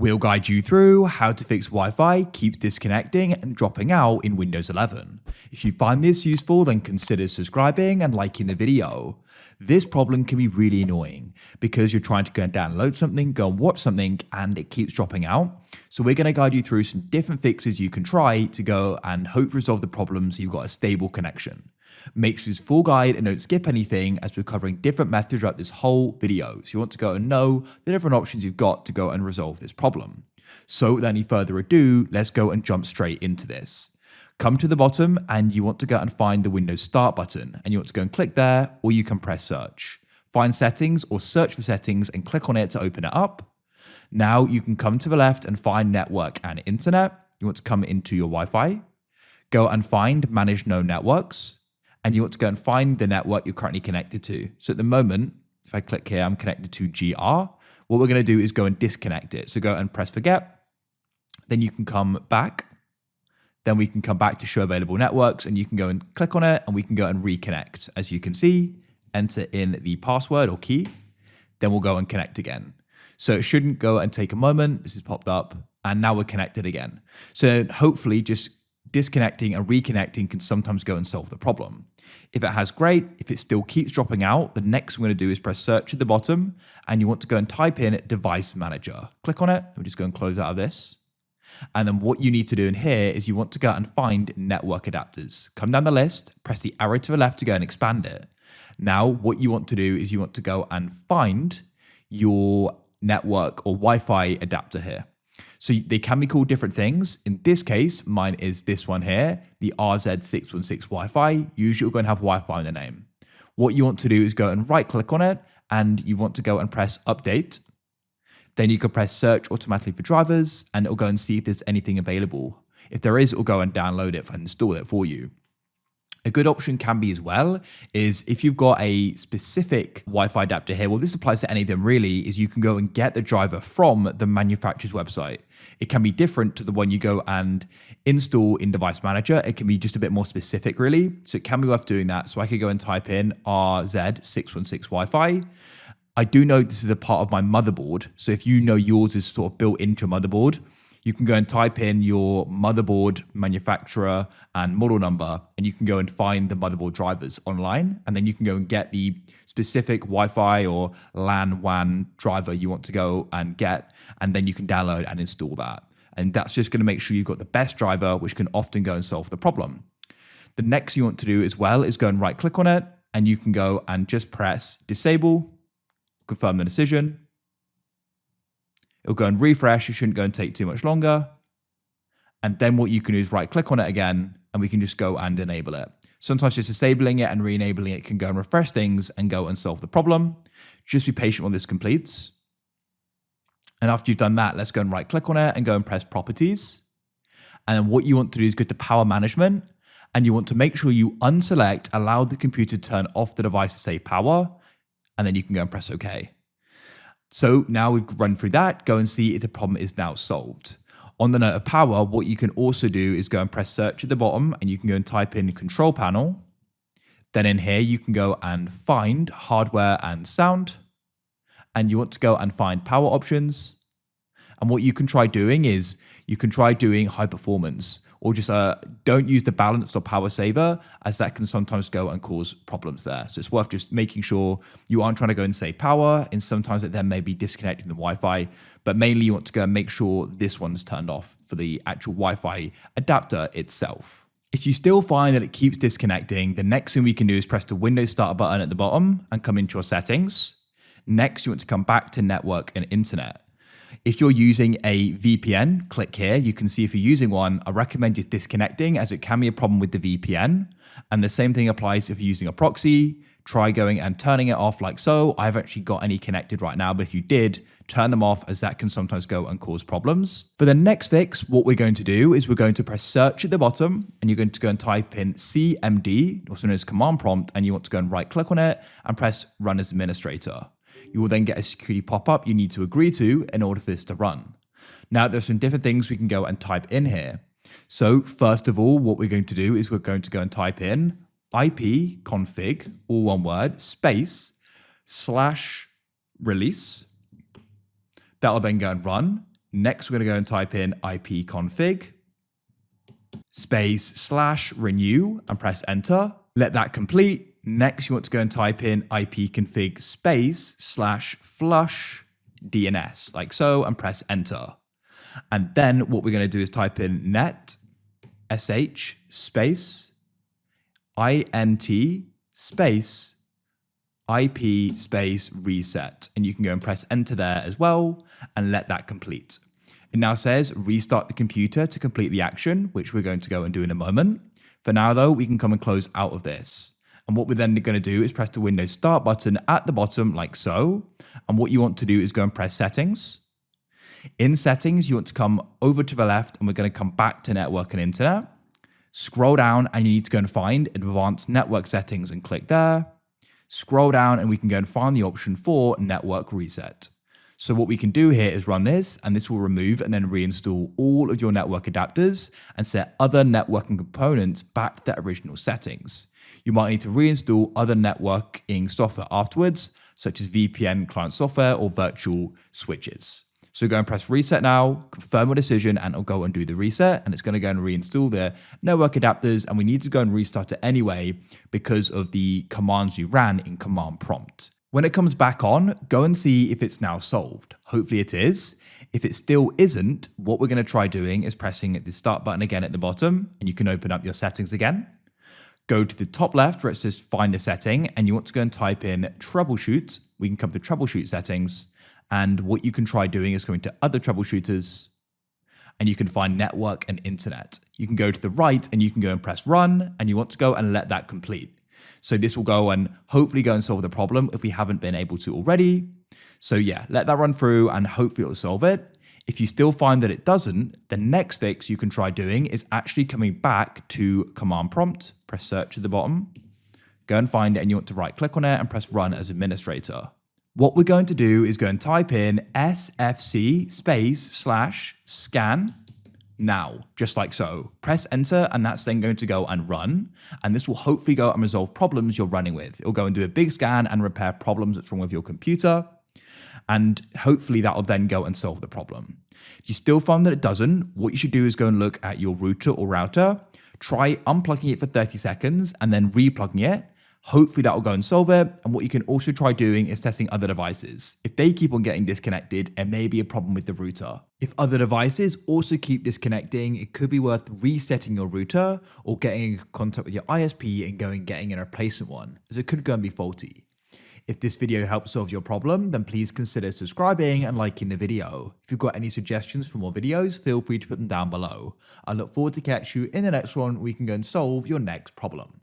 We'll guide you through how to fix Wi-Fi keeps disconnecting and dropping out in Windows 11. If you find this useful, then consider subscribing and liking the video. This problem can be really annoying because you're trying to go and download something, go and watch something, and it keeps dropping out. So we're going to guide you through some different fixes you can try to go and hope resolve the problem so you've got a stable connection. Make sure it's full guide and don't skip anything as we're covering different methods throughout this whole video. So you want to go and know the different options you've got to go and resolve this problem. So without any further ado, let's go and jump straight into this. Come to the bottom and you want to go and find the Windows Start button, and you want to go and click there, or you can press search. Find settings or search for settings and click on it to open it up. Now you can come to the left and find network and internet. You want to come into your Wi-Fi, go and find manage no networks. And you want to go and find the network you're currently connected to. So at the moment, if I click here, I'm connected to GR. What we're going to do is go and disconnect it. So go and press forget. Then you can come back. Then we can come back to show available networks, and you can go and click on it and we can go and reconnect. As you can see, enter in the password or key. Then we'll go and connect again. So it shouldn't go and take a moment. This has popped up and now we're connected again. So hopefully just disconnecting and reconnecting can sometimes go and solve the problem. If it has, great. If it still keeps dropping out, the next we're going to do is press search at the bottom, and you want to go and type in device manager. Click on it. We'll just go and close out of this. And then what you need to do in here is you want to go and find network adapters. Come down the list, press the arrow to the left to go and expand it. Now, what you want to do is you want to go and find your network or Wi-Fi adapter here. So they can be called different things. In this case, mine is this one here, the RZ616 Wi-Fi. Usually you're going to have Wi-Fi in the name. What you want to do is go and right click on it, and you want to go and press update. Then you can press search automatically for drivers, and it'll go and see if there's anything available. If there is, it'll go and download it and install it for you. A good option can be as well is if you've got a specific Wi-Fi adapter here, well, this applies to any of them really, is you can go and get the driver from the manufacturer's website. It can be different to the one you go and install in Device Manager. It can be just a bit more specific really. So it can be worth doing that. So I could go and type in RZ616 Wi-Fi. I do know this is a part of my motherboard. So if you know yours is sort of built into your motherboard, you can go and type in your motherboard manufacturer and model number, and you can go and find the motherboard drivers online. And then you can go and get the specific Wi-Fi or LAN WAN driver you want to go and get. And then you can download and install that. And that's just going to make sure you've got the best driver, which can often go and solve the problem. The next you want to do as well is go and right click on it, and you can go and just press disable, confirm the decision. It'll go and refresh. It shouldn't go and take too much longer. And then what you can do is right click on it again, and we can just go and enable it. Sometimes just disabling it and re-enabling it can go and refresh things and go and solve the problem. Just be patient while this completes. And after you've done that, let's go and right click on it and go and press properties. And then what you want to do is go to power management, and you want to make sure you unselect allow the computer to turn off the device to save power. And then you can go and press OK. So now we've run through that, go and see if the problem is now solved. On the note of power, what you can also do is go and press search at the bottom, and you can go and type in control panel. Then in here, you can go and find hardware and sound, and you want to go and find power options. And what you can try doing is you can try doing high performance, or just don't use the balanced or power saver, as that can sometimes go and cause problems there. So it's worth just making sure you aren't trying to go and save power, and sometimes it then may be disconnecting the Wi-Fi, but mainly you want to go and make sure this one's turned off for the actual Wi-Fi adapter itself. If you still find that it keeps disconnecting, the next thing we can do is press the Windows Start button at the bottom and come into your settings. Next, you want to come back to network and internet. If you're using a VPN, click here. You can see if you're using one, I recommend just disconnecting, as it can be a problem with the VPN. And the same thing applies if you're using a proxy. Try going and turning it off like so. I haven't actually got any connected right now, but if you did, turn them off, as that can sometimes go and cause problems. For the next fix, what we're going to do is we're going to press search at the bottom, and you're going to go and type in CMD, also known as command prompt, and you want to go and right click on it and press run as administrator. You will then get a security pop-up you need to agree to in order for this to run. Now, there's some different things we can go and type in here. So first of all, what we're going to do is we're going to go and type in ipconfig, all one word, space, /release. That'll then go and run. Next, we're going to go and type in ipconfig space /renew and press enter. Let that complete. Next, you want to go and type in ipconfig space /flush DNS like so and press enter. And then what we're going to do is type in net sh space int space IP space reset. And you can go and press enter there as well and let that complete. It now says restart the computer to complete the action, which we're going to go and do in a moment. For now though, we can come and close out of this. And what we're then going to do is press the Windows Start button at the bottom like so. And what you want to do is go and press Settings. In Settings, you want to come over to the left and we're going to come back to Network and Internet. Scroll down and you need to go and find Advanced Network Settings and click there. Scroll down and we can go and find the option for Network Reset. So what we can do here is run this and this will remove and then reinstall all of your network adapters and set other networking components back to their original settings. You might need to reinstall other networking software afterwards, such as VPN client software or virtual switches. So go and press reset now, confirm your decision, and it'll go and do the reset. And it's going to go and reinstall the network adapters. And we need to go and restart it anyway because of the commands we ran in command prompt. When it comes back on, go and see if it's now solved. Hopefully it is. If it still isn't, what we're going to try doing is pressing the start button again at the bottom, and you can open up your settings again. Go to the top left where it says find a setting, and you want to go and type in troubleshoot. We can come to troubleshoot settings. And what you can try doing is going to other troubleshooters and you can find network and internet. You can go to the right and you can go and press run and you want to go and let that complete. So this will go and hopefully go and solve the problem if we haven't been able to already. So yeah, let that run through and hopefully it'll solve it. If you still find that it doesn't, the next fix you can try doing is actually coming back to command prompt, press search at the bottom, go and find it and you want to right click on it and press run as administrator. What we're going to do is go and type in sfc space /scan now, just like so. Press enter and that's then going to go and run. And this will hopefully go and resolve problems you're running with. It'll go and do a big scan and repair problems that's wrong with your computer. And hopefully that will then go and solve the problem. If you still find that it doesn't, what you should do is go and look at your router or router, try unplugging it for 30 seconds and then replugging it. Hopefully that will go and solve it. And what you can also try doing is testing other devices. If they keep on getting disconnected, it may be a problem with the router. If other devices also keep disconnecting, it could be worth resetting your router or getting in contact with your ISP and getting a replacement one, as it could go and be faulty. If this video helps solve your problem, then please consider subscribing and liking the video. If you've got any suggestions for more videos, feel free to put them down below. I look forward to catch you in the next one where we can go and solve your next problem.